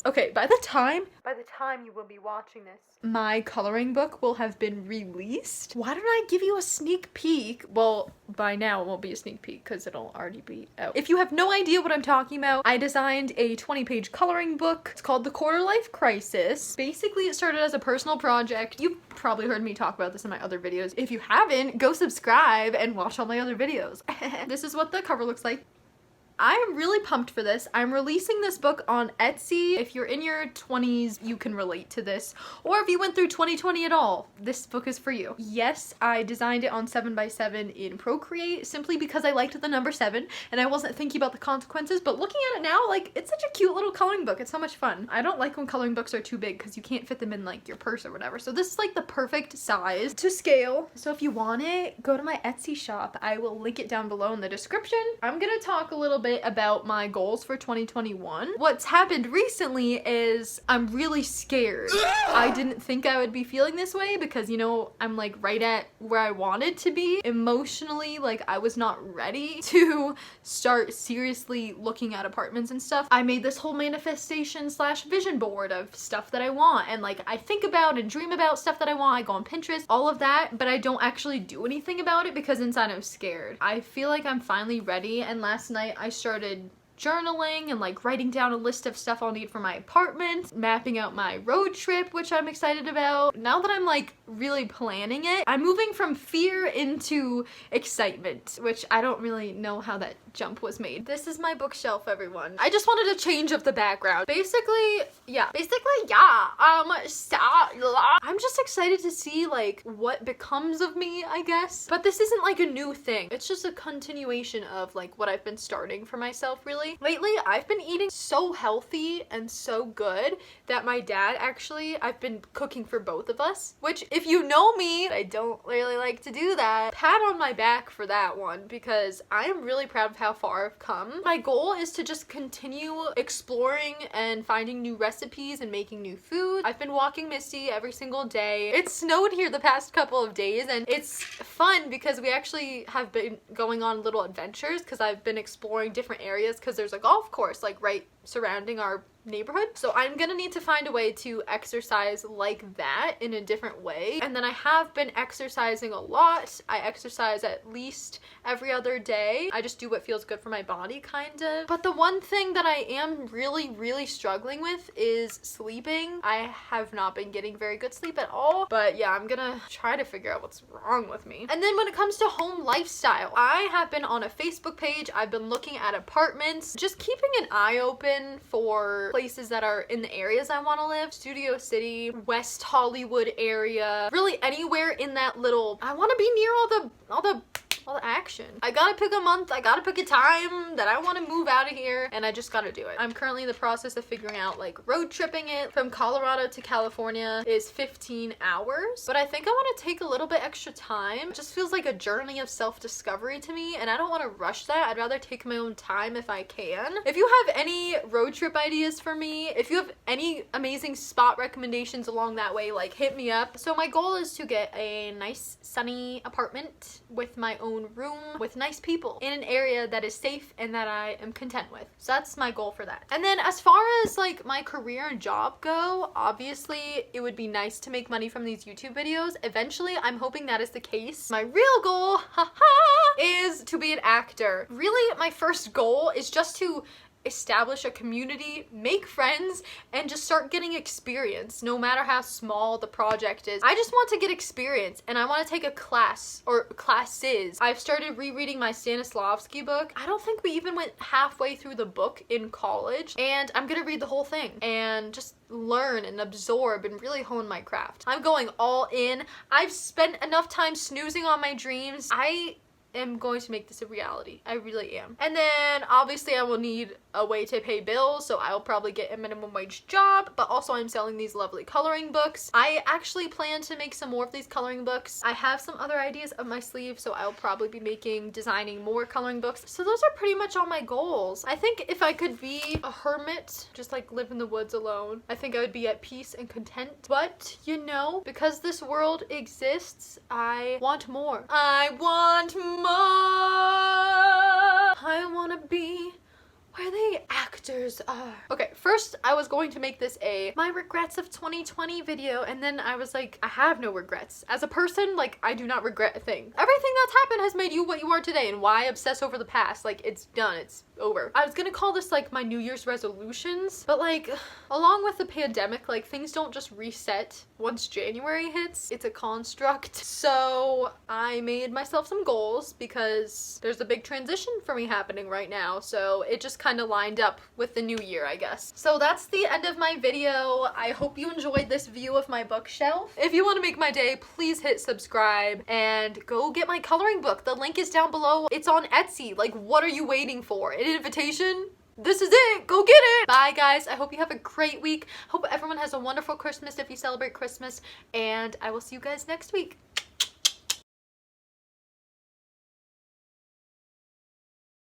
Okay, by the time you will be watching this, my coloring book will have been released. Why don't I give you a sneak peek? Well, by now it won't be a sneak peek because it'll already be out. If you have no idea what I'm talking about, I designed a 20-page coloring book. It's called The Quarter Life Crisis. Basically, it started as a personal project. You've probably heard me talk about this in my other videos. If you haven't, go subscribe and watch all my other videos. This is what the cover looks like. I am really pumped for this. I'm releasing this book on Etsy. If you're in your 20s, you can relate to this. Or if you went through 2020 at all, this book is for you. Yes, I designed it on 7x7 in Procreate simply because I liked the number 7 and I wasn't thinking about the consequences, but looking at it now, like, it's such a cute little coloring book. It's so much fun. I don't like when coloring books are too big because you can't fit them in like your purse or whatever. So this is like the perfect size to scale. So if you want it, go to my Etsy shop. I will link it down below in the description. I'm gonna talk a little bit about my goals for 2021. What's happened recently is I'm really scared. I didn't think I would be feeling this way because, you know, I'm like right at where I wanted to be emotionally. Like, I was not ready to start seriously looking at apartments and stuff. I made this whole manifestation slash vision board of stuff that I want, and like I think about and dream about stuff that I want. I go on Pinterest, all of that, but I don't actually do anything about it because inside I'm scared. I feel like I'm finally ready, and last night I started journaling and like writing down a list of stuff I'll need for my apartment, mapping out my road trip, which I'm excited about. Now that I'm like really planning it, I'm moving from fear into excitement, which I don't really know how that jump was made. This is my bookshelf, everyone. I just wanted a change of the background. Basically, yeah. I'm just excited to see like what becomes of me, I guess. But this isn't like a new thing. It's just a continuation of like what I've been starting for myself, really. Lately, I've been eating so healthy and so good that my dad actually, I've been cooking for both of us, which if you know me, I don't really like to do that. Pat on my back for that one because I am really proud of how far I've come. My goal is to just continue exploring and finding new recipes and making new food. I've been walking Misty every single day. It snowed here the past couple of days and it's fun because we actually have been going on little adventures because I've been exploring different areas because there's a golf course like right surrounding our neighborhood. So I'm gonna need to find a way to exercise like that in a different way. And then I have been exercising a lot. I exercise at least every other day. I just do what feels good for my body, kind of. But the one thing that I am really struggling with is sleeping. I have not been getting very good sleep at all. But yeah, I'm gonna try to figure out what's wrong with me. And then when it comes to home lifestyle, I have been on a Facebook page. I've been looking at apartments, just keeping an eye open for places that are in the areas I want to live. Studio City, West Hollywood area, really anywhere in that little, I want to be near all the action. I gotta pick a month, I gotta pick a time that I want to move out of here, and I just gotta do it. I'm currently in the process of figuring out like road tripping it. From Colorado to California is 15 hours, but I think I want to take a little bit extra time. It just feels like a journey of self-discovery to me, and I don't want to rush that. I'd rather take my own time if I can. If you have any road trip ideas for me, if you have any amazing spot recommendations along that way, like hit me up. So my goal is to get a nice sunny apartment with my own room with nice people in an area that is safe and that I am content with. So that's my goal for that. And then as far as like my career and job go, obviously it would be nice to make money from these YouTube videos. Eventually, I'm hoping that is the case. My real goal, is to be an actor. Really, my first goal is just to establish a community, make friends, and just start getting experience, no matter how small the project is. I just want to get experience, and I want to take a class, or classes. I've started rereading my Stanislavski book. I don't think we even went halfway through the book in college, and I'm gonna read the whole thing and just learn and absorb and really hone my craft. I'm going all in. I've spent enough time snoozing on my dreams. I am going to make this a reality. I really am. And then obviously I will need a way to pay bills, so I'll probably get a minimum wage job, but also I'm selling these lovely coloring books. I actually plan to make some more of these coloring books. I have some other ideas up my sleeve, so I'll probably be designing more coloring books. So those are pretty much all my goals. I think if I could be a hermit, just like live in the woods alone, I think I would be at peace and content. But you know, because this world exists, I want more. I want more. I wanna be where the actors are. Okay, first I was going to make this a my regrets of 2020 video, and then I was like, I have no regrets. As a person, like, I do not regret a thing. Everything that's happened has made you what you are today, and why obsess over the past? Like, it's done, it's over. I was gonna call this like my New Year's resolutions, but like, along with the pandemic, like, things don't just reset once January hits. It's a construct. So I made myself some goals because there's a big transition for me happening right now, so it just kind of lined up with the new year, I guess. So that's the end of my video. I hope you enjoyed this view of my bookshelf. If you want to make my day, please hit subscribe and go get my coloring book. The link is down below. It's on Etsy. Like, what are you waiting for? An invitation? This is it. Go get it. Bye, guys. I hope you have a great week. Hope everyone has a wonderful Christmas if you celebrate Christmas, and I will see you guys next week.